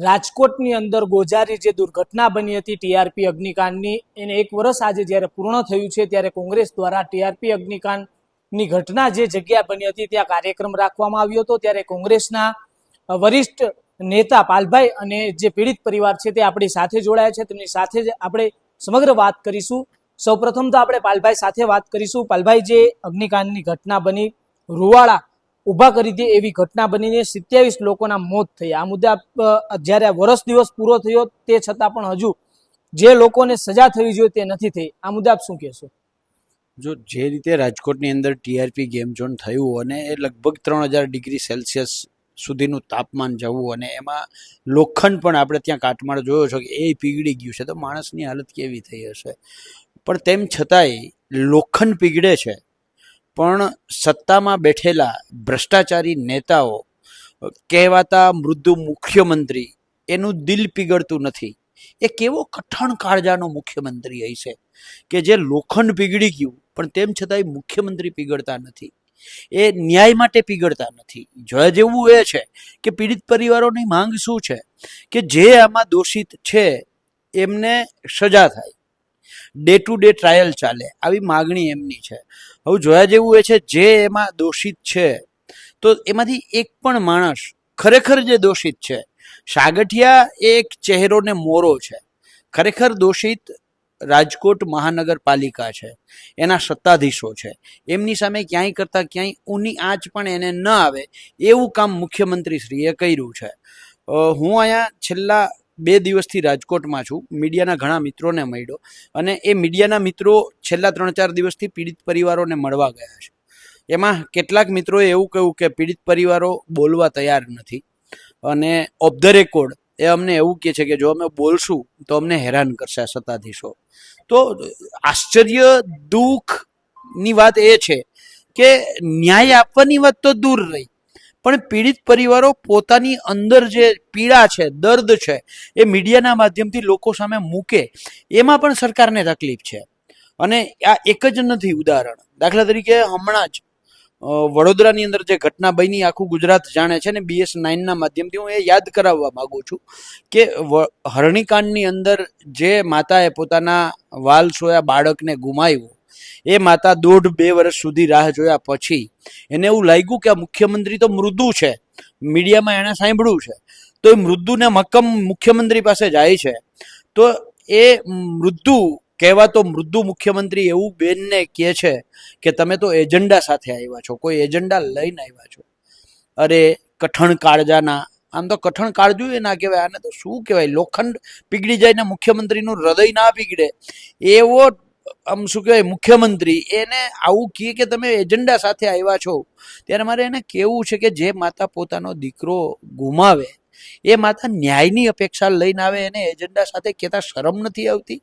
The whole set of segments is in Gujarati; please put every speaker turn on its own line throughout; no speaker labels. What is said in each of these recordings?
રાજકોટની અંદર ગોઝારી જે દુર્ઘટના બની હતી ટીઆરપી અગ્નિકાંડની એને 1 વર્ષ આજે જ્યારે પૂર્ણ થયું છે ત્યારે કોંગ્રેસ દ્વારા ટીઆરપી અગ્નિકાંડની ઘટના જે જગ્યા બની હતી ત્યાં કાર્યક્રમ રાખવામાં આવ્યો હતો। ત્યારે કોંગ્રેસના વરિષ્ઠ નેતા પાલભાઈ અને જે પીડિત પરિવાર છે તે આપણી સાથે જોડાયા છે, તેમની સાથે જ આપણે સમગ્ર વાત કરીશું। સૌપ્રથમ તો આપણે પાલભાઈ સાથે વાત કરીશું। પાલભાઈ, જે અગ્નિકાંડની ઘટના બની, રૂવાડા ઉભા કરી દે એવી ઘટના બનીને 27 લોકોના મોત થયા, આ મુદ્દે જ્યારે વર્ષ દિવસ પૂરો થયો તે છતાં પણ હજુ જે લોકોને સજા થવી જોઈએ તે નથી થઈ, આ મુદ્દે આપ શું કહેશો?
જો જે રીતે રાજકોટની અંદર ટીઆરપી ગેમ ઝોન થયું અને એ લગભગ 3000 ડિગ્રી સેલ્સિયસ સુધીનું તાપમાન જવું અને એમાં લોખંડ પણ આપણે ત્યાં કાટમાળ જોયો છો કે એ પીગળી ગયું છે, તો માણસની હાલત કેવી થઈ હશે। પણ તેમ છતાંય લોખંડ પીગળે છે, પણ સત્તામાં બેઠેલા ભ્રષ્ટાચારી નેતાઓ કહેવાતા મૃદુ મુખ્યમંત્રી એનું દિલ પીગળતું નથી। એ કેવો કઠણ કાળજાનો મુખ્યમંત્રી હશે કે જે લોખંડ પીગળી ગયું પણ તેમ છતાંય મુખ્યમંત્રી પીગળતા નથી, એ ન્યાય માટે પીગળતા નથી। જોવા જેવું એ છે કે પીડિત પરિવારોની માંગ શું છે કે જે આમાં દોષિત છે એમને સજા થાય, ડે ટુ ડે ટ્રાયલ ચાલે, આવી માગણી એમની છે। હવે જોયા જેવું એ છે જે એમાં દોષિત છે તો એમાંથી એક પણ માણસ ખરેખર જે દોષિત છે, સાગઠિયા એક ચહેરો ને મોરો છે, ખરેખર દોષિત રાજકોટ મહાનગરપાલિકા છે, એના સત્તાધીશો છે, એમની સામે ક્યાંય કરતાં ક્યાંય ઊની આંચ પણ એને ન આવે એવું કામ મુખ્યમંત્રીશ્રીએ કર્યું છે। હું અહીંયા છેલ્લા 2 દિવસથી રાજકોટમાં છું, મીડિયાના ઘણા મિત્રોને મળ્યો અને એ મીડિયાના મિત્રો છેલ્લા 3-4 દિવસથી પીડિત પરિવારોને મળવા ગયા છે। એમાં કેટલાક મિત્રોએ એવું કહ્યું કે પીડિત પરિવારો બોલવા તૈયાર નથી અને ઓફ ધ રેકોર્ડ એ અમને એવું કહે છે કે જો અમે બોલશું તો અમને હેરાન કરશે આ સત્તાધીશો। તો આશ્ચર્ય દુઃખની વાત એ છે કે ન્યાય આપવાની વાત તો દૂર રહી, પણ પીડિત પરિવારો પોતાની અંદર જે પીડા છે, દર્દ છે, એ મીડિયાના માધ્યમથી લોકો સામે મૂકે એમાં પણ સરકારને તકલીફ છે। અને આ એક જ નથી ઉદાહરણ, દાખલા તરીકે હમણાં જ વડોદરાની અંદર જે ઘટના બની આખું ગુજરાત જાણે છે ને, BS9ના માધ્યમથી હું એ યાદ કરાવવા માંગુ છું કે હરણીકાંડની અંદર જે માતાએ પોતાના વાલસોયા બાળકને ગુમાવ્યું, એ માતા 1.5-2 વર્ષ સુધી રાહ જોયા પછી એને એવું લાગ્યું કે આ મુખ્યમંત્રી તો મૃદુ છે, મીડિયામાં એણે સાંભળ્યું છે, તો એ મૃદુને મક્કમ મુખ્યમંત્રી પાસે જાય છે, તો એ મૃદુ કહેવાતો મૃદુ મુખ્યમંત્રી એવું બેનને કહે છે કે તમે તો એજન્ડા સાથે આવ્યા છો, કોઈ એજન્ડા લઈને આવ્યા છો। અરે કઠણ કાળજાના, આમ તો કઠણ કાળજું એ ના કહેવાય, આને તો શું કહેવાય, લોખંડ પીગળી જાય ને મુખ્યમંત્રીનું હૃદય ના પીગળે એવો આમ શું કહેવાય મુખ્યમંત્રી એને આવું કહે કે તમે એજન્ડા સાથે આવ્યા છો, ત્યારે મારે એને કહેવું છે કે જે માતા પોતાનો દીકરો ગુમાવે એ માતા ન્યાયની અપેક્ષા લઈને આવે, એને એજન્ડા સાથે કહેતા શરમ નથી આવતી?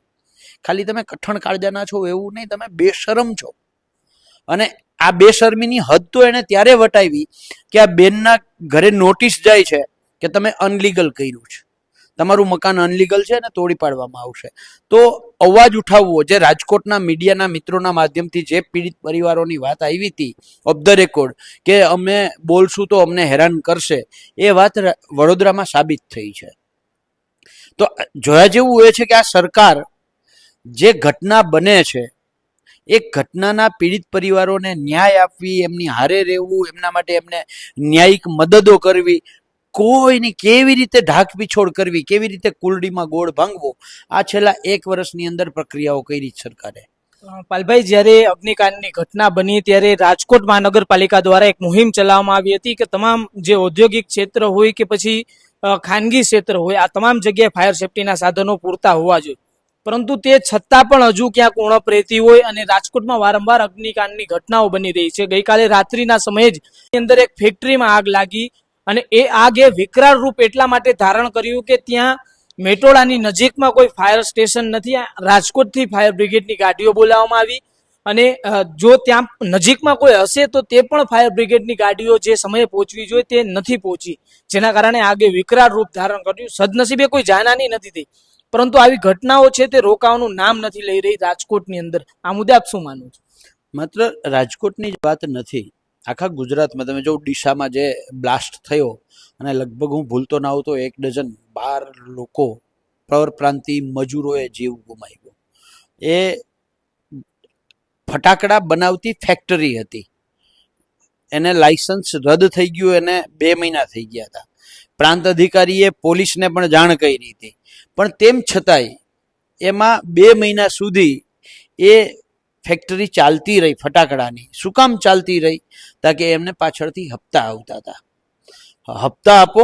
ખાલી તમે કઠણ કાળજાના છો એવું નહીં, તમે બેશરમ છો। અને આ બેશરમીની હદ તો એને ત્યારે વટાવી કે આ બેનના ઘરે નોટિસ જાય છે કે તમે અનલીગલ કર્યું છે, તમારું મકાન અનલીગલ છે ને તોડી પાડવામાં આવશે। તો અવાજ ઉઠાવવો, જે રાજકોટના મીડિયાના મિત્રોના માધ્યમથી જે પીડિત પરિવારોની વાત આવી હતી ઓફ ધ રેકોર્ડ કે અમે બોલશું તો અમને હેરાન કરશે, એ વાત વડોદરામાં સાબિત થઈ છે। તો જોયા જેવું એ છે કે આ સરકાર જે ઘટના બને છે એ ઘટનાના પીડિત પરિવારોને ન્યાય આપવી, એમની હારે રહેવું, એમના માટે એમને ન્યાયિક મદદો કરવી, કોઈની કેવી રીતે ઢાક પીછોડ કરવી, કેવી રીતે કુલડીમાં ગોળ ભાંગવો, આ છેલ્લા 1 વર્ષની અંદર પ્રક્રિયાઓ કરી સરકારે।
પાલભાઈ, જ્યારે અગ્નિકાંડની ઘટના બની ત્યારે રાજકોટ મહાનગરપાલિકા દ્વારા એક મુહિમ ચલાવવામાં આવી હતી કે તમામ જે ઔદ્યોગિક ક્ષેત્ર હોય કે પછી ખાનગી ક્ષેત્ર હોય, આ તમામ જગ્યાએ ફાયર સેફટીના સાધનો પૂરતા હોવા જોઈએ, પરંતુ તે છતાં પણ હજુ ક્યાંક ઉણપ રહેતી હોય અને રાજકોટમાં વારંવાર અગ્નિકાંડની ઘટનાઓ બની રહી છે। ગઈકાલે રાત્રિના સમયે જ અંદર એક ફેક્ટરીમાં આગ લાગી અને એ આગ એ વિકરાળ રૂપ એટલા માટે ધારણ કર્યું કે ત્યાં મેટોડાની નજીકમાં કોઈ ફાયર સ્ટેશન નથી, રાજકોટથી ફાયર બ્રિગેડની ગાડીઓ બોલાવવામાં આવી અને જો ત્યાં નજીકમાં કોઈ હશે તો તે પણ ફાયર બ્રિગેડની ગાડીઓ જે સમયે પહોંચવી જોઈએ તે નથી પહોંચી, જેના કારણે આગે વિકરાળ રૂપ ધારણ કર્યું। સદનસીબે કોઈ જાનહાની નથી થઈ, પરંતુ આવી ઘટનાઓ છે તે રોકાવાનું નામ નથી લઈ રહી રાજકોટની અંદર, આ મુદ્દે આપ શું માનો છો?
માત્ર રાજકોટની જ વાત નથી, આખા ગુજરાતમાં તમે જો ડીસામાં જે બ્લાસ્ટ થયો અને લગભગ હું ભૂલતો ના હોઉં તો 1 ડઝન 12 લોકો પરપ્રાંતિ મજૂરોએ જીવ ગુમાવ્યો. એ ફટાકડા બનાવતી ફેક્ટરી હતી. એને લાયસન્સ રદ થઈ ગયું, એને 2 મહિના થઈ ગયા હતા. પ્રાંત અધિકારીએ પોલીસને પણ જાણ કરી હતી, પણ તેમ છતાંય એમાં 2 મહિના સુધી એ ફેક્ટરી ચાલતી રહી ફટાકડાની. શું કામ ચાલતી રહી? તાકે એમને પાછળથી હપ્તા આવતા હતા. હપ્તા આપો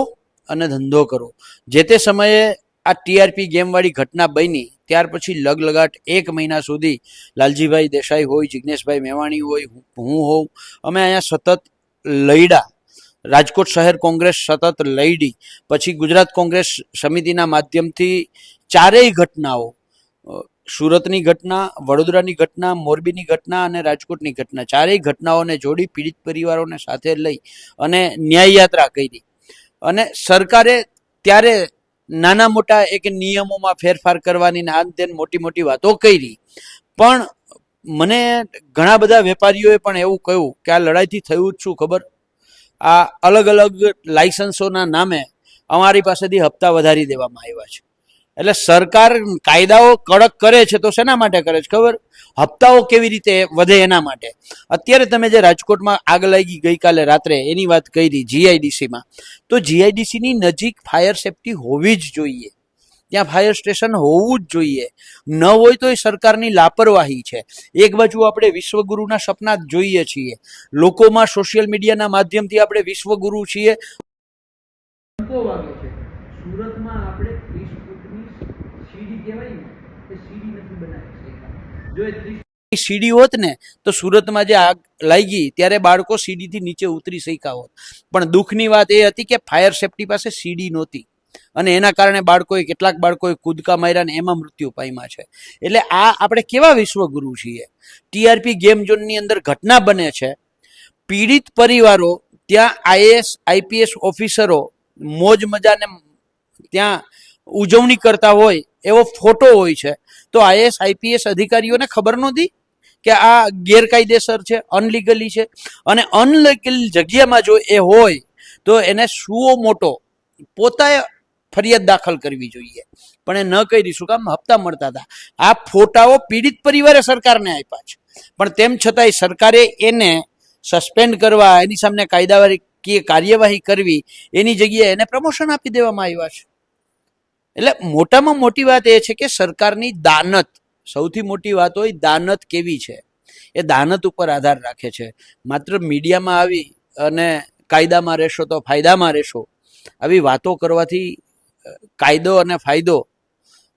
અને ધંધો કરો. જે તે સમયે આ ટીઆરપી ગેમવાળી ઘટના બની ત્યાર પછી લગલગાટ 1 મહિના સુધી લાલજીભાઈ દેસાઈ હોય, જિગ્નેશભાઈ મેવાણી હોય, હું હોઉં, અમે અહીંયા સતત લડ્યા. રાજકોટ શહેર કોંગ્રેસ સતત લડી. પછી ગુજરાત કોંગ્રેસ સમિતિના માધ્યમથી ચારેય ઘટનાઓ, સુરતની ઘટના, વડોદરાની ઘટના, મોરબીની ઘટના અને રાજકોટની ઘટના, ચારેય ઘટનાઓને જોડી પીડિત પરિવારોને સાથે લઈ અને ન્યાય યાત્રા કરી. અને સરકારે ત્યારે નાના મોટા એક નિયમોમાં ફેરફાર કરવાની ને આન તેન મોટી મોટી વાતો કરી. પણ મને ઘણા બધા વેપારીઓએ પણ એવું કહ્યું કે આ લડાઈથી થયું જ શું ખબર? આ અલગ અલગ લાયસન્સોના નામે અમારી પાસેથી હપ્તા વધારી દેવામાં આવ્યા છે. એટલે સરકાર કાયદાઓ કડક કરે છે તો શેના માટે કરે છે ખબર? હપ્તાઓ કેવી રીતે વધે એના માટે. અત્યારે તમે જે રાજકોટમાં આગ લાગી ગઈકાલે રાત્રે એની વાત કરી જીઆઈડીસીમાં, તો જીઆઈડીસીની નજીક ફાયર સેફટી હોવી જ જોઈએ. ત્યાં ફાયર સ્ટેશન હોવું જ જોઈએ. ન હોય તો એ સરકારની લાપરવાહી છે. એક બાજુ આપણે વિશ્વગુરુના સપના જ જોઈએ છીએ, લોકોમાં સોશિયલ મીડિયાના માધ્યમથી આપણે વિશ્વગુરુ છીએ. સુરતમાં આપણે 30 ફૂટની સીડી કહેવાય ને, એ સીડી નથી બનાવી શક્યા. જો એ 30 સીડી હોત ને તો સુરતમાં જે આગ લાગી ત્યારે બાળકો સીડીથી નીચે ઉતરી શક્યા હોત. પણ દુઃખની વાત એ હતી કે ફાયર સેફટી પાસે સીડી નહોતી અને એના કારણે કેટલાક બાળકોએ કૂદકા માર્યા ને એમાં મૃત્યુ પામ્યા છે. એટલે આ આપણે કેવા વિશ્વગુરુ છીએ? ટીઆરપી ગેમ ઝોનની અંદર ઘટના બને છે, પીડિત પરિવારો ત્યાં આઈએએસ આઈપીએસ ઓફિસરો મોજ મજાને ત્યાં ઉજવણી કરતા હોય એવો ફોટો હોય છે, તો આઈએએસ આઈપીએસ અધિકારીઓને ખબર નહોતી કે આ ગેરકાયદેસર છે, અનલીગલી છે? અને અનલીગલ જગ્યામાં જો એ હોય તો એને સુઓ મોટો પોતાએ ફરિયાદ દાખલ કરવી જોઈએ. પણ એ ન કરી. શું કામ? હપ્તા મળતા હતા. આ ફોટાઓ પીડિત પરિવારે સરકારને આપ્યા છે, પણ તેમ છતાંય સરકારે એને સસ્પેન્ડ કરવા, એની સામે કાયદાવાળી કાર્યવાહી કરવી, એની જગ્યાએ એને પ્રમોશન આપી દેવામાં આવ્યા છે. એટલે મોટામાં મોટી વાત એ છે કે સરકારની દાનત, સૌથી મોટી વાત હોય દાનત કેવી છે, એ દાનત ઉપર આધાર રાખે છે. માત્ર મીડિયામાં આવી અને કાયદામાં રહેશો તો ફાયદામાં રહેશો, આવી વાતો કરવાથી કાયદો અને ફાયદો,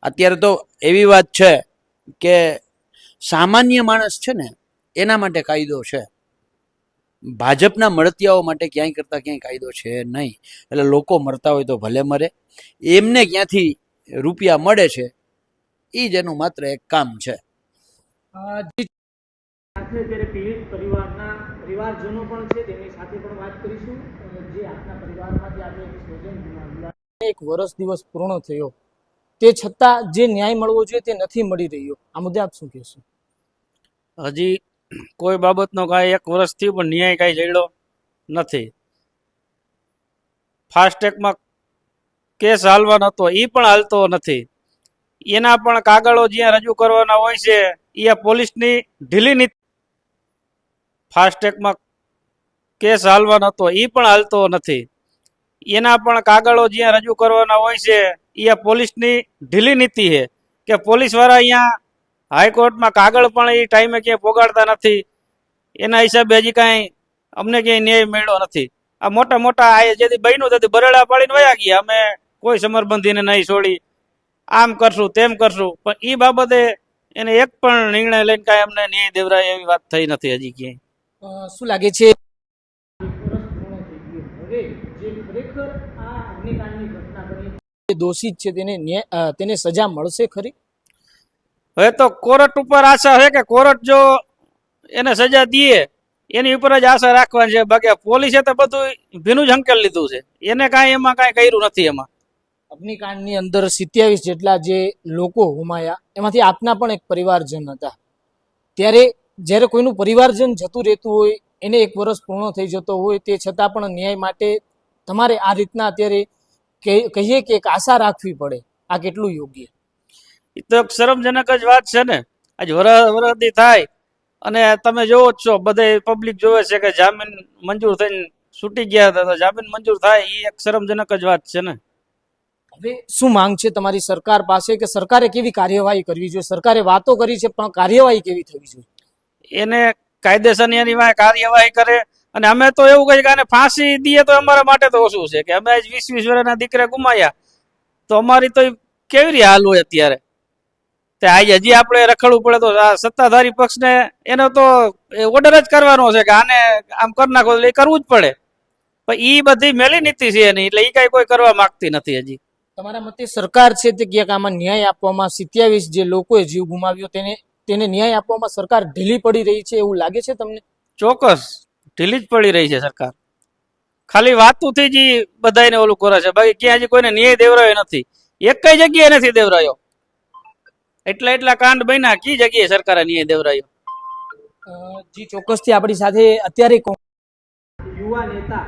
અત્યારે તો એવી વાત છે કે સામાન્ય માણસ છે ને એના માટે કાયદો છે, ભાજપના મળતિયાઓ માટે ક્યાંય કરતા ક્યાંય કાયદો છે નહીં. એટલે લોકો મરતા હોય તો ભલે મરે, એમને ક્યાંથી રૂપિયા મળે છે એ જ એનું માત્ર એક કામ છે.
અત્યારે પીડિત પરિવારજનો પણ છે, તેની સાથે પણ વાત કરીશું. જે આપના પરિવારમાંથી આજે સ્વજન ગુમાવ્યા, 1 વર્ષ દિવસ પૂર્ણ થયો, તે છતાં જે ન્યાય મળવો જોઈએ તે નથી મળી રહ્યો. આ મુદ્દે આપ શું કહેશો?
હજી કોઈ બાબતનો કાંઈ 1 વર્ષથી પણ ન્યાય કાંઈ જડ્યો નથી. ફાસ્ટેગમાં કેસ હાલવાનો હતો એ પણ હાલતો નથી. એના પણ કાગળો જ્યાં રજૂ કરવાના હોય છે એ પોલીસની ઢીલી નીતિ. ફાસ્ટેગમાં કેસ હાલવાનો હતો એ પણ હાલતો નથી. એના પણ કાગળો જ્યાં રજૂ કરવાના હોય છે એ પોલીસની ઢીલી નીતિ છે કે પોલીસવાળા અહીંયા હાઈકોર્ટમાં કાગળ પણ એ ટાઈમે ક્યાંય પોગાડતા નથી. એના હિસાબે હજી કાંઈ અમને ક્યાંય ન્યાય મળ્યો નથી. આ મોટા મોટા આ જેથી બન્યું તેથી બરડા પાડીને વયા ગયા, અમે કોઈ સમરબંધીને નહીં છોડી, આમ કરશું તેમ કરશું. પણ એ બાબતે એને એક પણ નિર્ણય લઈને કાંઈ અમને ન્યાય દેવરાય એવી વાત થઈ નથી હજી ક્યાંય.
શું લાગે છે દોષિત છે તેને સજા મળશે ખરી?
હવે તો કોર્ટ ઉપર આશા છે કે કોર્ટ જો એને સજા દે એની ઉપર જ આશા રાખવાની છે. બાકી પોલીસે તો બધું ભીનું જ હંકેલ લીધું છે, એને કાંઈ એમાં કાંઈ કર્યું નથી. એમાં
અગ્નિકાંડની અંદર 27 જેટલા જે લોકો ગુમાયા, એમાંથી આપના પણ એક પરિવારજન હતા. ત્યારે જ્યારે કોઈનું પરિવારજન જતું રહેતું હોય, એને 1 વર્ષ પૂર્ણ થઈ જતો હોય, તે છતાં પણ ન્યાય માટે તમારે આ રીતના અત્યારે કહીએ કે એક આશા રાખવી પડે, આ કેટલું યોગ્ય?
એ તો એક શરમજનક જ વાત છે ને. આજ વરદી થાય અને તમે જોવો જ છો, બધે પબ્લિક જોવે છે કે જામીન મંજૂર થઈને છૂટી ગયા હતા, તો જામીન મંજૂર થાય એ એક શરમજનક જ વાત છે ને.
હવે શું માંગ છે તમારી સરકાર પાસે કે સરકારે કેવી કાર્યવાહી કરવી જોઈએ? સરકારે વાતો કરી છે પણ કાર્યવાહી કેવી થવી જોઈએ?
એને કાયદેસરની એની વાંહે કાર્યવાહી કરે. અને અમે તો એવું કહીએ કે આને ફાંસી દઈએ તો અમારા માટે તો ઓછું છે કે અમે આજ 20-20 વર્ષના દીકરા ગુમાયા, તો અમારી તો કેવી રીતે હાલ હોય અત્યારે. તે આજ હજી આપણે રખડવું પડે તો આ સત્તાધારી પક્ષને એનો તો ઓર્ડર જ કરવાનો છે કે આને આમ કરી નાખો, એટલે એ કરવું જ પડે. પણ ઈ બધી મેલી નીતિ છે એની, એટલે ઈ કઈ કોઈ કરવા માંગતી નથી હજી.
તમારા મતે સરકાર છે તે ક્યાંક આમાં ન્યાય આપવામાં, 27 જે લોકોએ જીવ ગુમાવ્યો તેને ન્યાય આપવામાં સરકાર ઢીલી પડી રહી છે એવું લાગે છે તમને?
ચોક્કસ ઢીલી જ પડી રહી છે સરકાર. ખાલી વાતુંથી જ ઈ બધાને ઓલું કરે છે, બાકી ક્યાં હજી કોઈને ન્યાય દેવરાયો નથી. એક કઈ જગ્યાએ નથી દેવરાયો. એટલા કાંડ બન્યા, કી જગ્યાએ સરકારે ન્યાય દેવરાયો?
જી ચોક્કસથી આપણી સાથે અત્યારે યુવા નેતા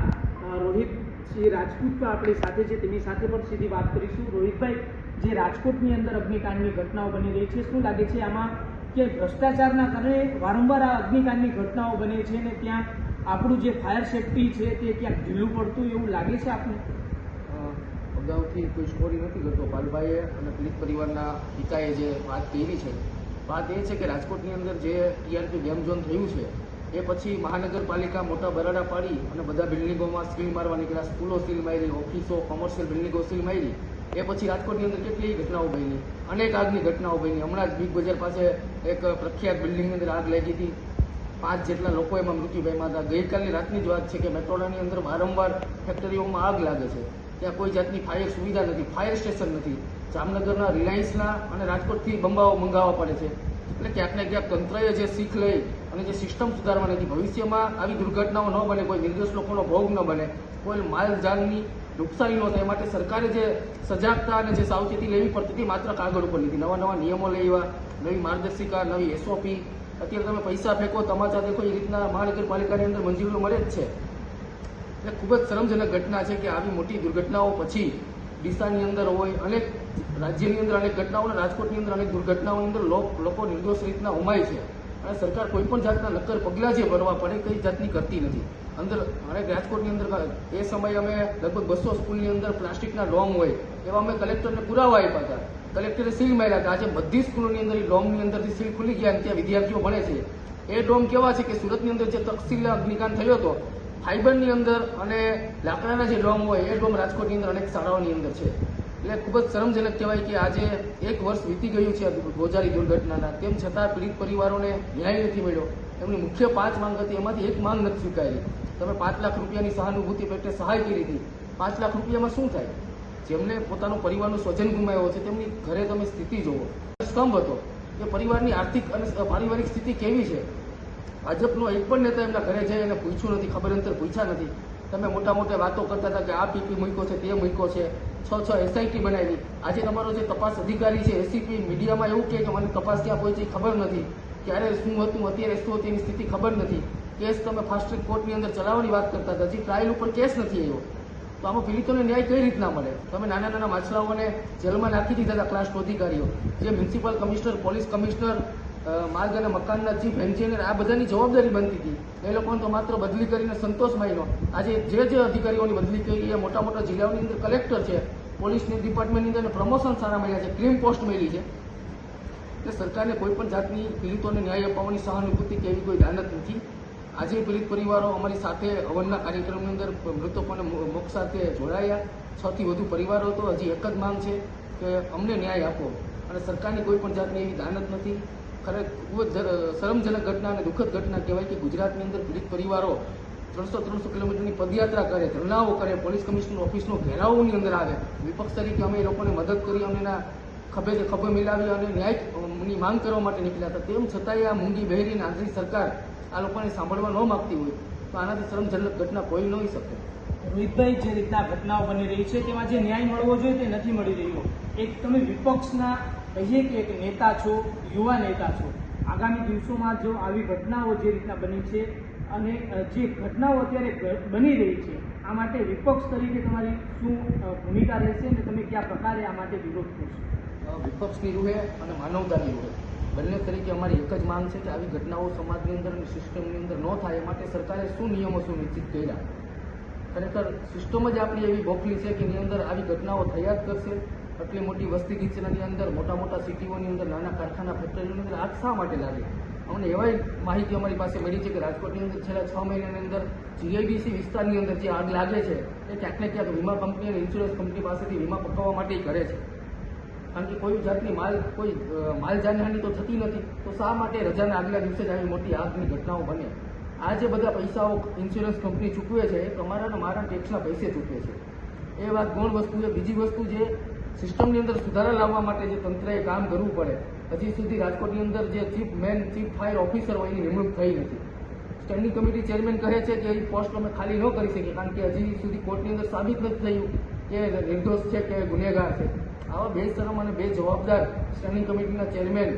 રોહિતસિંહ રાજપૂત પણ આપણી સાથે છે, તેની સાથે પણ સીધી વાત કરીશું. રોહિતભાઈ, જે રાજકોટની અંદર અગ્નિકાંડની ઘટનાઓ બની રહી છે, શું લાગે છે આમાં કે ભ્રષ્ટાચારના કારણે વારંવાર આ અગ્નિકાંડની ઘટનાઓ બને છે ને ત્યાં આપણું જે ફાયર સેફટી છે તે ક્યાંક ઢીલું પડતું એવું લાગે છે આપને?
અગાઉથી કોઈ સ્ટોરી નથી કરતો. પાલભાઈએ અને પીડિત પરિવારના પિતાએ જે વાત કરી છે, વાત એ છે કે રાજકોટની અંદર જે ટીઆરપી ગેમ ઝોન થયું છે એ પછી મહાનગરપાલિકા મોટા બરાડા પાડી અને બધા બિલ્ડિંગોમાં સીલ મારવા નીકળ્યા, સ્કૂલો સીલ મારી, ઓફિસો, કોમર્શિયલ બિલ્ડિંગો સીલ મારી. એ પછી રાજકોટની અંદર કેટલી ઘટનાઓ બની, અનેક આગની ઘટનાઓ બની. હમણાં જ બિગ બજાર પાસે એક પ્રખ્યાત બિલ્ડિંગની અંદર આગ લાગી હતી, 5 જેટલા લોકો એમાં મૃત્યુ પામ્યા હતા. ગઈકાલની રાતની જ વાત છે કે મેટ્રોડાની અંદર વારંવાર ફેક્ટરીઓમાં આગ લાગે છે, ત્યાં કોઈ જાતની ફાયર સુવિધા નથી, ફાયર સ્ટેશન નથી. જામનગરના રિલાયન્સના અને રાજકોટથી બંબાઓ મંગાવવા પડે છે. એટલે ક્યાંક ને ક્યાંક તંત્રએ જે શીખ લઈ અને જે સિસ્ટમ સુધારવાની હતી, ભવિષ્યમાં આવી દુર્ઘટનાઓ ન બને, કોઈ નિર્દોષ લોકોનો ભોગ ન બને, કોઈ માલ જાનની નુકસાની ન થાય, માટે સરકારે જે સજાગતા અને જે સાવચેતી લેવી પડતી હતી માત્ર કાગળ ઉપર લીધી. નવા નિયમો લેવા, નવી માર્ગદર્શિકા, નવી એસઓપી. અત્યારે તમે પૈસા ફેંકો, તમાચા દેખો, એ રીતના મહાનગરપાલિકાની અંદર મંજૂરીઓ મળે જ છે. એટલે ખૂબ જ શરમજનક ઘટના છે કે આવી મોટી દુર્ઘટનાઓ પછી ડીસાની અંદર હોય, અનેક રાજ્યની અંદર અનેક ઘટનાઓ, અને રાજકોટની અંદર અનેક દુર્ઘટનાઓની અંદર લોકો નિર્દોષ રીતના ઉમાય છે અને સરકાર કોઈ પણ જાતના નક્કર પગલાં જે ભરવા પડે કઈ જાતની કરતી નથી. અંદર અનેક રાજકોટની અંદર એ સમયે અમે લગભગ 200 સ્કૂલની અંદર પ્લાસ્ટિકના ડોમ હોય એવા અમે કલેક્ટરને પુરાવા આપ્યા હતા. કલેક્ટરે સીલ માર્યા હતા. આજે બધી સ્કૂલોની અંદર એ ડોમની અંદરથી સીલ ખુલી ગયા અને ત્યાં વિદ્યાર્થીઓ ભણે છે. એ ડોમ કેવા છે કે સુરતની અંદર જે તક્ષશિલા અગ્નિકાંડ થયો હતો, ફાઈબરની અંદર અને લાકડાના જે ડોમ હોય એ ડોમ રાજકોટની અંદર અનેક શાળાઓની અંદર છે. એટલે ખૂબ જ શરમજનક કહેવાય કે આજે 1 વર્ષ વીતી ગયું છે ગોઝારી દુર્ઘટનાના, તેમ છતાં પીડિત પરિવારોને ન્યાય નથી મળ્યો. એમની મુખ્ય 5 માંગ હતી, એમાંથી એક માંગ નથી સ્વીકારી. તમે 5 લાખ રૂપિયાની સહાનુભૂતિ પેટે સહાય કરી હતી. 5 લાખ રૂપિયામાં શું થાય? જેમને પોતાનો પરિવારનું સ્વજન ગુમાવ્યો છે તેમની ઘરે તમે સ્થિતિ જુઓ. સ્તંભ હતો કે પરિવારની આર્થિક અને પારિવારિક સ્થિતિ કેવી છે. ભાજપનો એક પણ નેતા એમના ઘરે જઈ એને પૂછ્યું નથી, ખબર અંતર પૂછ્યા નથી. તમે મોટા વાતો કરતા હતા કે આ પીપી મૂક્યો છે, તે મૂક્યો છે, 6 એસઆઈટી બનાવી. આજે તમારો જે તપાસ અધિકારી છે એસીપી મીડિયામાં એવું કહે કે મને તપાસ ક્યાં પહોંચી ખબર નથી, ક્યારે શું હતું, અત્યારે શું હતી એની સ્થિતિ ખબર નથી. કેસ તમે ફાસ્ટ ટ્રેક કોર્ટની અંદર ચલાવવાની વાત કરતા હતા, હજી ટ્રાયલ ઉપર કેસ નથી આવ્યો. તો આમાં પીડિતોને ન્યાય કઈ રીતના મળે? તમે નાના માછલાઓને જેલમાં નાખી દીધા હતા ક્લાસ અધિકારીઓ, જે મ્યુનિસિપલ કમિશનર, પોલીસ કમિશનર, માર્ગ અને મકાનના ચીફ એન્જિનિયર, આ બધાની જવાબદારી બનતી હતી. એ લોકોને તો માત્ર બદલી કરીને સંતોષ માન્યો. આજે જે અધિકારીઓની બદલી કરી એ મોટા જિલ્લાઓની અંદર કલેક્ટર છે, પોલીસની ડિપાર્ટમેન્ટની અંદર પ્રમોશન સારા મળ્યા છે, ક્રીમ પોસ્ટ મળી છે. એટલે સરકારને કોઈ પણ જાતની પીડિતોને ન્યાય અપાવવાની સહાનુભૂતિ કે એવી કોઈ દાનત નથી. આજે પીડિત પરિવારો અમારી સાથે હવનના કાર્યક્રમની અંદર મૃતકોને મોક્ષ સાથે જોડાયા. 6 થી વધુ પરિવારો હતો. હજી એક જ માંગ છે કે અમને ન્યાય આપો, અને સરકારની કોઈ પણ જાતની એવી દાનત નથી. ખરેખર ખૂબ જ શરમજનક ઘટના અને દુઃખદ ઘટના કહેવાય કે ગુજરાતની અંદર પીડિત પરિવારો 300 કિલોમીટરની પદયાત્રા કરે, ધરણાઓ કરે, પોલીસ કમિશનર ઓફિસનો ઘેરાવની અંદર આવે. વિપક્ષ તરીકે અમે એ લોકોને મદદ કરી અને એના ખભે મિલાવી અને ન્યાયની માંગ કરવા માટે નીકળ્યા હતા. તેમ છતાંય આ મૂંગી બહેરી આંધળી સરકાર આ લોકોને સાંભળવા ન માગતી હોય તો આનાથી શરમજનક ઘટના કોઈ ન હોઈ શકે.
રોહિતભાઈ, જે રીતના ઘટનાઓ બની રહી છે તેમાં જે ન્યાય મળવો જોઈએ તે નથી મળી રહ્યો. એક તમે વિપક્ષના કહીએ કે એક નેતા છો, યુવા નેતા છો, આગામી દિવસોમાં જો આવી ઘટનાઓ જે રીતના બની છે અને જે ઘટનાઓ અત્યારે બની રહી છે આ માટે વિપક્ષ તરીકે તમારી શું ભૂમિકા રહેશે અને તમે કયા પ્રકારે આ માટે વિરોધ કરશો?
વિપક્ષની રૂહે અને માનવતાની રૂહે બંને તરીકે અમારી એક જ માંગ છે કે આવી ઘટનાઓ સમાજની અંદર અને સિસ્ટમની અંદર ન થાય એ માટે સરકારે શું નિયમો સુનિશ્ચિત કર્યા. ખરેખર સિસ્ટમ જ આપણી એવી બોખલી છે કે એની અંદર આવી ઘટનાઓ થયા જ કરશે. આટલી મોટી વસ્તી ગીચનાની અંદર મોટા મોટા સિટીઓની અંદર નાના કારખાના ફેક્ટરીઓની અંદર આગ શા માટે લાગે? અમને એવાય માહિતી અમારી પાસે મળી છે કે રાજકોટની અંદર છેલ્લા 6 મહિનાની અંદર જીઆઈડીસી વિસ્તારની અંદર જે આગ લાગે છે એ ક્યાંક ને ક્યાંક વીમા કંપની અને ઇન્સ્યોરન્સ કંપની પાસેથી વીમા પકવવા માટે કરે છે. કારણ કે કોઈ જાતની માલ જાનહાની તો થતી નથી, તો શા માટે રજાના આગલા દિવસે જ આવી મોટી આગની ઘટનાઓ બને? આ જે બધા પૈસાઓ ઇન્સ્યોરન્સ કંપની ચૂકવે છે એ તમારા અને મારા ટેક્સના પૈસે ચૂકવે છે. એ વાત ગૌણ વસ્તુ છે. બીજી વસ્તુ જે સિસ્ટમની અંદર સુધારા લાવવા માટે જે તંત્રએ કામ કરવું પડે, હજી સુધી રાજકોટની અંદર જે ચીફ ફાયર ઓફિસર હોય એની નિમણૂક થઈ નથી. સ્ટેન્ડિંગ કમિટી ચેરમેન કહે છે કે એ પોસ્ટ અમે ખાલી ન કરી શકીએ કારણ કે હજી સુધી કોર્ટની અંદર સાબિત નથી થયું કે નિર્દોષ છે કે ગુનેગાર છે. આવા બેશરમ અને બેજવાબદાર સ્ટેન્ડિંગ કમિટીના ચેરમેન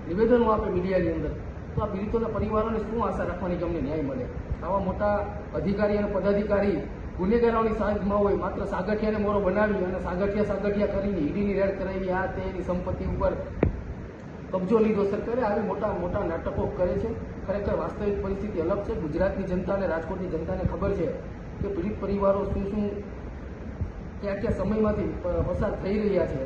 નિવેદનો આપે મીડિયાની અંદર, તો આ પીડિતોના પરિવારોને શું આશા રાખવાની કે અમને ન્યાય મળે? આવા મોટા અધિકારી અને પદાધિકારી ગુનેગારોની સાજમાં હોય, માત્ર સાગઠિયાને મોરો બનાવી અને સાગઠિયા કરીને ઈડીની રેડ કરાવી, આ તે એની સંપત્તિ ઉપર કબજો લીધો. સરકારે આવી મોટા મોટા નાટકો કરે છે. ખરેખર વાસ્તવિક પરિસ્થિતિ અલગ છે. ગુજરાતની જનતા અને રાજકોટની જનતાને ખબર છે કે પીડિત પરિવારો શું કયા સમયમાંથી પસાર થઈ રહ્યા છે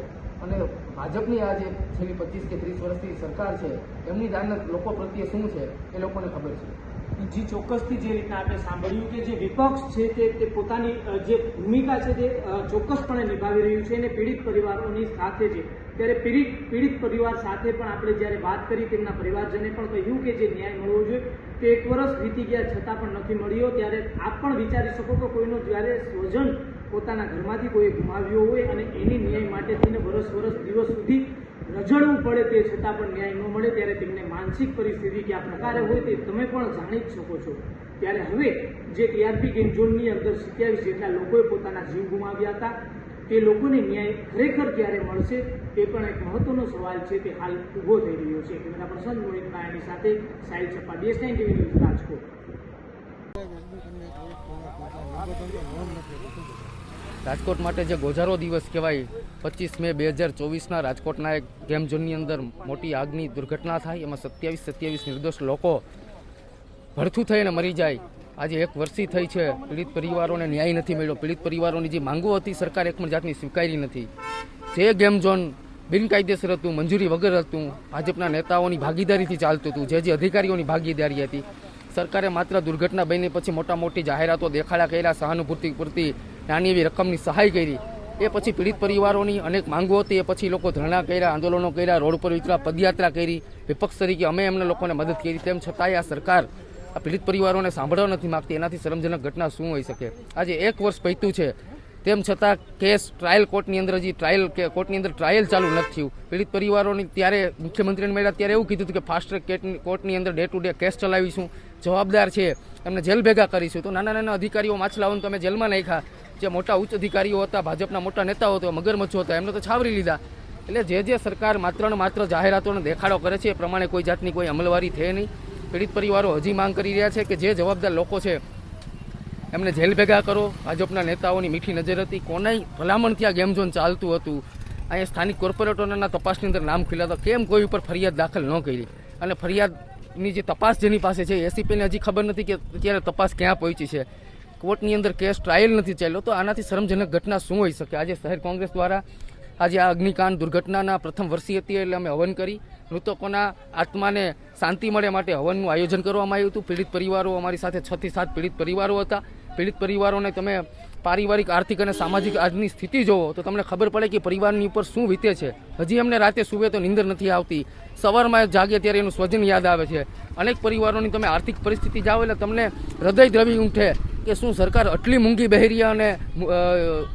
અને ભાજપની આ જે છેલ્લી 25 કે 30 વર્ષથી સરકાર છે એમની દાનત લોકો પ્રત્યે શું છે એ લોકોને ખબર છે.
જી, ચોક્કસથી જે રીતના આપણે સાંભળ્યું કે જે વિપક્ષ છે તે પોતાની જે ભૂમિકા છે તે ચોક્કસપણે નિભાવી રહ્યું છે અને પીડિત પરિવારોની સાથે છે. ત્યારે પીડિત પરિવાર સાથે પણ આપણે જ્યારે વાત કરી તેમના પરિવારજને પણ કહ્યું કે જે ન્યાય મળવો જોઈએ તે 1 વર્ષ વીતી ગયા છતાં પણ નથી મળ્યો. ત્યારે આપ પણ વિચારી શકો કે કોઈનો જ્યારે સ્વજન પોતાના ઘરમાંથી કોઈ ગુમાવ્યો હોય અને એની ન્યાય માટે થઈને વર્ષ દિવસ સુધી રઝળવું પડે તે છતાં પણ ન્યાય ન મળે, ત્યારે તેમને માનસિક પરિસ્થિતિ કયા પ્રકારે હોય તે તમે પણ જાણી જ શકો છો. ત્યારે હવે જે ટીઆરપી ગેમ ઝોનની અંદર 27 જેટલા લોકોએ પોતાના જીવ ગુમાવ્યા હતા તે લોકોને ન્યાય ખરેખર ક્યારે મળશે તે પણ એક મહત્વનો સવાલ છે તે હાલ ઊભો થઈ રહ્યો છે. કેમેરા પર્સન મોહિત નાયની સાથે Sahil Chappa, DS9 TV news, Rajkot.
Rajkot માટે જે ગોઝારો દિવસ કહેવાય, 25 મે 2024ના રાજકોટના એક ગેમ ઝોનની અંદર મોટી આગની દુર્ઘટના થાય, એમાં 27 નિર્દોષ લોકો ભડથું થઈને મરી જાય. આજે 1 વર્ષથી થઈ છે. પીડિત પરિવારોને ન્યાય નથી મળ્યો. પીડિત પરિવારોની જે માંગો હતી સરકાર એક પણ જાતની સ્વીકારી નથી. જે ગેમ ઝોન બિનકાયદેસર હતું, મંજૂરી વગર હતું, ભાજપના નેતાઓની ભાગીદારીથી ચાલતું હતું, જે અધિકારીઓની ભાગીદારી હતી, સરકારે માત્ર દુર્ઘટના બની પછી મોટી જાહેરાતો દેખાડા કર્યા, સહાનુભૂતિ પૂરતી નાની એવી રકમની સહાય કરી. એ પછી પીડિત પરિવારોની અનેક માંગો હતી, એ પછી લોકો ધરણા કર્યા, આંદોલનો કર્યા, રોડ પર ઉતર્યા, પદયાત્રા કરી. વિપક્ષ તરીકે અમે એમને લોકોને મદદ કરી. તેમ છતાંય આ સરકાર આ પીડિત પરિવારોને સાંભળવા નથી માગતી. એનાથી શરમજનક ઘટના શું હોઈ શકે? આજે 1 વર્ષ પત્યું છે, તેમ છતાં કેસ ટ્રાયલ કોર્ટની અંદર કોર્ટની અંદર ટ્રાયલ ચાલુ નથી થયું. પીડિત પરિવારોની ત્યારે મુખ્યમંત્રીને મળ્યા ત્યારે એવું કીધું હતું કે ફાસ્ટ ટ્રેક કોર્ટની અંદર ડે ટુ ડે કેસ ચલાવીશું, જવાબદાર છે એમને જેલ ભેગા કરીશું. તો નાના અધિકારીઓ માછલાઓને તમે જેલમાં નાખ્યા. જે મોટા ઉચ્ચ અધિકારીઓ હતા, ભાજપના મોટા નેતાઓ હતા, મગરમચ્છો હતા, એમને તો છાવરી લીધા. એટલે જે સરકાર માત્ર ને માત્ર જાહેરાતોને દેખાડો કરે છે એ પ્રમાણે કોઈ જાતની કોઈ અમલવારી થઈ નહીં. પીડિત પરિવારો હજી માંગ કરી રહ્યા છે કે જે જવાબદાર લોકો છે એમને જેલ ભેગા કરો. ભાજપના નેતાઓની મીઠી નજર હતી. કોનાય ભલામણથી આ ગેમ ઝોન ચાલતું હતું. અહીંયા સ્થાનિક કોર્પોરેટરોના તપાસની અંદર નામ ખુલ્યા હતા. કેમ કોઈ ઉપર ફરિયાદ દાખલ ન કરી? અને ફરિયાદની જે તપાસ જેની પાસે છે એસીપીને હજી ખબર નથી કે અત્યારે તપાસ ક્યાં પહોંચી છે. કોર્ટની અંદર કેસ ટ્રાયલ નથી ચાલ્યો. તો આનાથી શરમજનક ઘટના શું હોઈ શકે? આજે શહેર કોંગ્રેસ દ્વારા આજે આ અગ્નિકાંડ દુર્ઘટનાના પ્રથમ વર્ષી હતી એટલે અમે હવન કરી મૃતકોના આત્માને શાંતિ મળે માટે હવનનું આયોજન કરવામાં આવ્યું હતું. પીડિત પરિવારો અમારી સાથે 6 થી 7 પીડિત પરિવારો હતા. પીડિત પરિવારોને તમે પારિવારિક, આર્થિક અને સામાજિક આજની સ્થિતિ જોવો તો તમને ખબર પડે કે પરિવારની ઉપર શું વીતે છે. હજી અમને રાતે સૂવે તો નીંદર નથી આવતી. સવારમાં જાગે ત્યારે એનું સ્વજન યાદ આવે છે. અનેક પરિવારોની તમે આર્થિક પરિસ્થિતિ જાઓ એટલે તમને હૃદય દ્રવી ઉઠે કે શું સરકાર આટલી મૂંગી બહેરિયા અને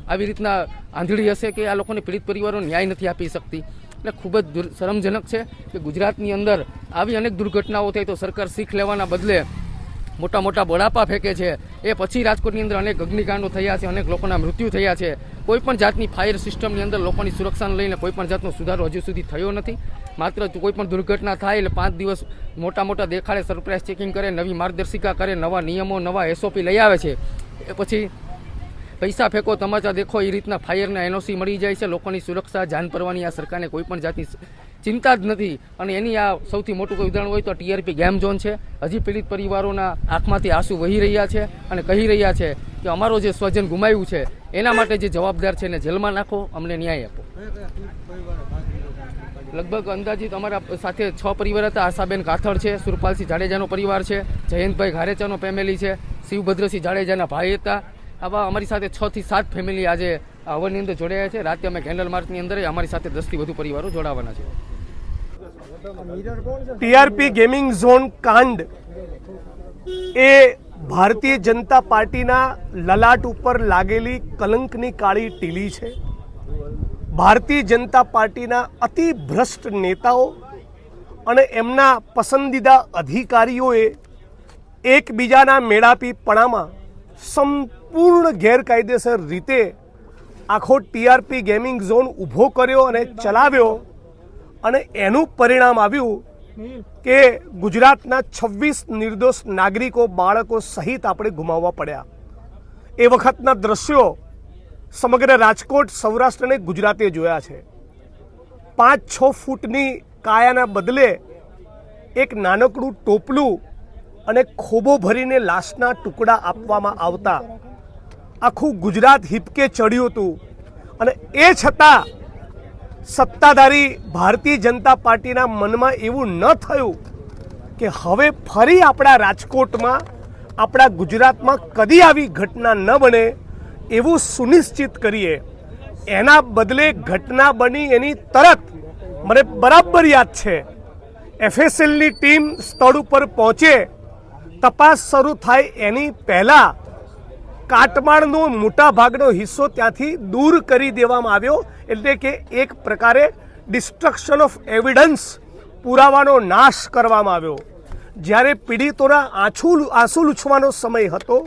આવી રીતના આંધળી હશે કે આ લોકોને પીડિત પરિવારો ન્યાય નથી આપી શકતી. એટલે ખૂબ જ શરમજનક છે કે ગુજરાતની અંદર આવી અનેક દુર્ઘટનાઓ થઈ તો સરકાર શીખ લેવાના બદલે મોટા બળાપા ફેંકે છે. એ પછી રાજકોટની અંદર અનેક અગ્નિકાંડો થયા છે, અનેક લોકોના મૃત્યુ થયા છે. કોઈ પણ જાતની ફાયર સિસ્ટમની અંદર લોકોની સુરક્ષાને લઈને કોઈ પણ જાતનો સુધારો હજુ સુધી થયો નથી. માત્ર કોઈ પણ દુર્ઘટના થાય એટલે 5 દિવસ મોટા દેખાડે સરપ્રાઇઝ ચેકિંગ કરે, નવી માર્ગદર્શિકા કરે, નવા નિયમો, નવા SOP લઈ આવે છે. એ પછી પૈસા ફેંકો તમાચા દેખો એ રીતના ફાયરના એનઓસી મળી જાય છે. લોકોની સુરક્ષા જાન પરવાની આ સરકારને કોઈ પણ જાતની ચિંતા જ નથી. અને એની આ સૌથી મોટું કોઈ ઉદાહરણ હોય તો ટીઆરપી ગેમ ઝોન છે. હજી પીડિત પરિવારોના આંખમાંથી આંસુ વહી રહ્યા છે અને કહી રહ્યા છે કે અમારો જે સ્વજન ગુમાવ્યું છે એના માટે જે જવાબદાર છે એને જેલમાં નાખો, અમને ન્યાય આપો. લગભગ અંદાજિત અમારા સાથે 6 પરિવાર હતા. આશાબેન કાથડ છે, સુરપાલસિંહ જાડેજાનો પરિવાર છે, જયંતભાઈ ઘારેચાનો ફેમિલી છે, શિવભદ્રસિંહ જાડેજાના ભાઈ હતા. આવા અમારી સાથે 6 થી 7 ફેમિલી આજે હવનની અંદર જોડાયા છે. રાતે અમે કેન્ડલ માર્ચની અંદર અમારી સાથે 10 થી વધુ પરિવારો જોડાવાના છે.
ટીઆરપી ગેમિંગ ઝોન કાંડ એ ભારતીય જનતા પાર્ટીના લલાટ ઉપર લાગેલી કલંકની કાળી ટીલી છે. ભારતીય જનતા પાર્ટીના અતિ ભ્રષ્ટ નેતાઓ અને એમના પસંદીદા અધિકારીઓએ એકબીજાના મેળાપીપણામાં સંપૂર્ણ ગેરકાયદેસર રીતે આખો ટીઆરપી ગેમિંગ ઝોન ઊભો કર્યો અને ચલાવ્યો. અને એનું પરિણામ આવ્યું કે ગુજરાતના 26 નિર્દોષ નાગરિકો, બાળકો સહિત આપણે ગુમાવવા પડ્યા. એ વખતના દ્રશ્યો સમગ્ર રાજકોટ, સૌરાષ્ટ્ર અને ગુજરાતે જોયા છે. 5-6 ફૂટની કાયાના બદલે એક નાનકડું ટોપલું અને ખોબો ભરીને લાશના ટુકડા આપવામાં આવતા આખું ગુજરાત હિપકે ચડ્યું હતું. અને એ છતાં સત્તાધારી ભારતીય જનતા પાર્ટીના મનમાં એવું ન થયું કે હવે ફરી આપણા રાજકોટમાં, આપણા ગુજરાતમાં કદી આવી ઘટના ન બને એવું સુનિશ્ચિત કરીએ. એના બદલે ઘટના બની એની તરત મને બરાબર યાદ છે, એફએસએલની ટીમ સ્થળ ઉપર પહોંચે, તપાસ શરૂ થાય એની પહેલાં કાટમાળનો મોટા ભાગનો હિસ્સો ત્યાંથી દૂર કરી દેવામાં આવ્યો. એટલે કે એક પ્રકારે ડિસ્ટ્રક્શન ઓફ એવિડન્સ, પુરાવાનો નાશ કરવામાં આવ્યો. જ્યારે પીડિતોના આંસુ લૂછવાનો સમય હતો,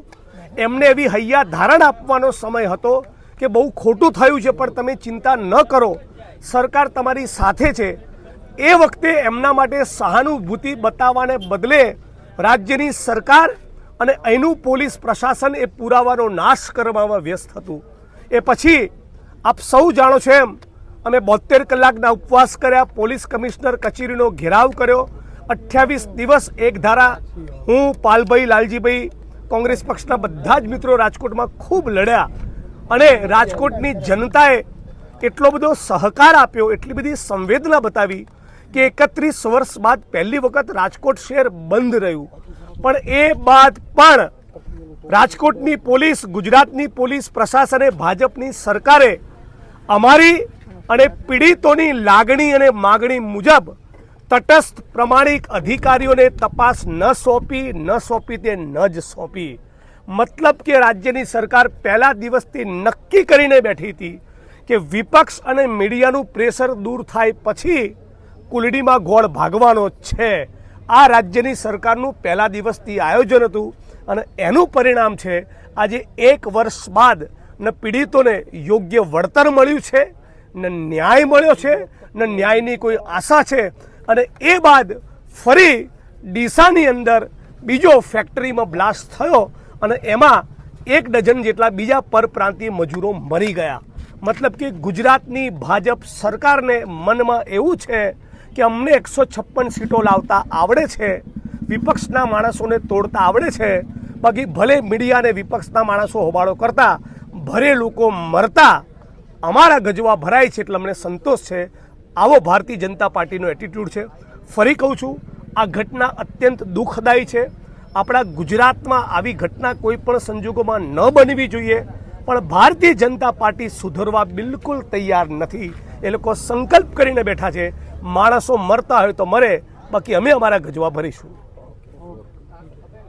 એમને એવી હૈયા ધારણ આપવાનો સમય હતો કે બહુ ખોટું થયું છે પણ તમે ચિંતા ન કરો, સરકાર તમારી સાથે છે, એ વખતે એમના માટે સહાનુભૂતિ બતાવવાને બદલે રાજ્યની સરકાર અને અહીંનું પોલીસ પ્રશાસન એ પુરાવાનો નાશ કરવામાં વ્યસ્ત હતું. એ પછી આપ સૌ જાણો છો એમ અમે 72 કલાકના ઉપવાસ કર્યા, પોલીસ કમિશનર કચેરીનો ઘેરાવ કર્યો, 28 દિવસ એક ધારા હું, પાલભાઈ, લાલજીભાઈ, કોંગ્રેસ પક્ષના બધા જ મિત્રો રાજકોટમાં ખૂબ લડ્યા. અને રાજકોટની જનતાએ એટલો બધો સહકાર આપ્યો, એટલી બધી સંવેદના બતાવી કે 31 વર્ષ બાદ પહેલી વખત રાજકોટ શહેર બંધ રહ્યું. પણ એ બાદ પણ રાજકોટની પોલીસ, ગુજરાતની પોલીસ પ્રશાસને, ભાજપની સરકારે અમારી અને પીડિતોની લાગણી અને માગણી મુજબ તટસ્થ પ્રમાણિક અધિકારીઓને તપાસ ન સોંપી તે ન જ સોંપી. મતલબ કે રાજ્યની સરકાર પહેલા દિવસથી નક્કી કરીને બેઠી હતી કે વિપક્ષ અને મીડિયાનું પ્રેશર દૂર થાય પછી કુલડીમાં ગોળ ભાગવાનો છે. આ રાજ્યની સરકારનું પહેલા દિવસથી આયોજન હતું અને એનું પરિણામ છે આજે 1 વર્ષ બાદ ન પીડિતોને યોગ્ય વળતર મળ્યું છે, ન ન્યાય મળ્યો છે, ન ન્યાયની કોઈ આશા છે. અને એ બાદ ફરી ડીસાની અંદર બીજો ફેક્ટરીમાં બ્લાસ્ટ થયો અને એમાં 1 ડઝન જેટલા બીજા પરપ્રાંતીય મજૂરો મરી ગયા. મતલબ કે ગુજરાતની ભાજપ સરકારને મનમાં એવું છે કે અમને 156 સીટો લાવતા આવડે છે, વિપક્ષના માણસોને તોડતા આવડે છે, બાકી ભલે મીડિયા અને વિપક્ષના માણસો હોબાળો કરતા, ભરે લોકો મરતા અમારા ગજવા ભરાય છે એટલે અમને સંતોષ છે. આવો ભારતીય જનતા પાર્ટીનો એટીટ્યૂડ છે. ફરી કહું છું, આ ઘટના અત્યંત દુઃખદાયી છે. આપણા ગુજરાતમાં આવી ઘટના કોઈ પણ સંજોગોમાં ન બનવી જોઈએ, પણ ભારતીય જનતા પાર્ટી સુધરવા બિલકુલ તૈયાર નથી. એ લોકો સંકલ્પ કરીને બેઠા છે, માણસો મરતા હોય તો મરે, બાકી અમે અમારા ગજવા ભરીશું.